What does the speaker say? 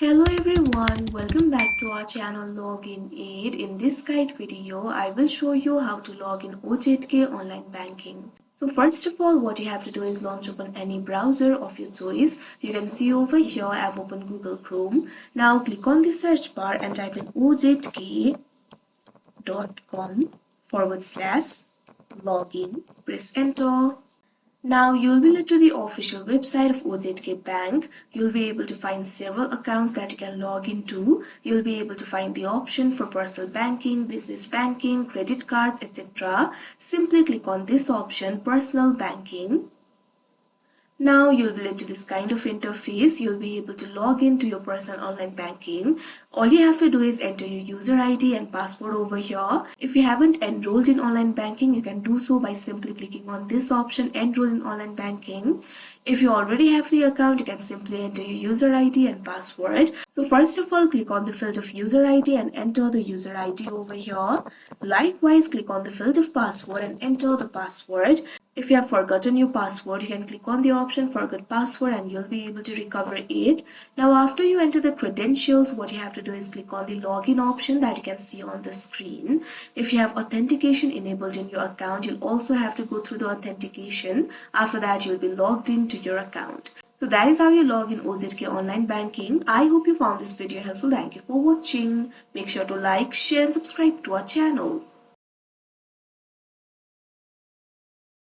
Hello everyone, welcome back to our channel Login Aid. In this guide video, I will show you how to log in OZK Online Banking. So first of all, what you have to do is launch open any browser of your choice. You can see over here I have opened Google Chrome. Now click on the search bar and type in ozk.com/login. Press enter. Now you'll be led to the official website of OZK Bank. You'll be able to find several accounts that you can log into. You'll be able to find the option for personal banking, business banking, credit cards, etc. Simply click on this option, personal banking. Now you'll be led to this kind of interface. You'll be able to log into your personal online banking. All you have to do is enter your user ID and password over here. If you haven't enrolled in online banking, you can do so by simply clicking on this option, enroll in online banking. If you already have the account, you can simply enter your user ID and password. So first of all, click on the field of user ID and enter the user ID over here. Likewise, click on the field of password and enter the password. If you have forgotten your password, you can click on the option forget password and you'll be able to recover it. Now after you enter the credentials, what you have to do is click on the login option that you can see on the screen. If you have authentication enabled in your account, you'll also have to go through the authentication. After that, you'll be logged into your account. So that is how you log in OZK Online Banking. I hope you found this video helpful. Thank you for watching. Make sure to like, share and subscribe to our channel.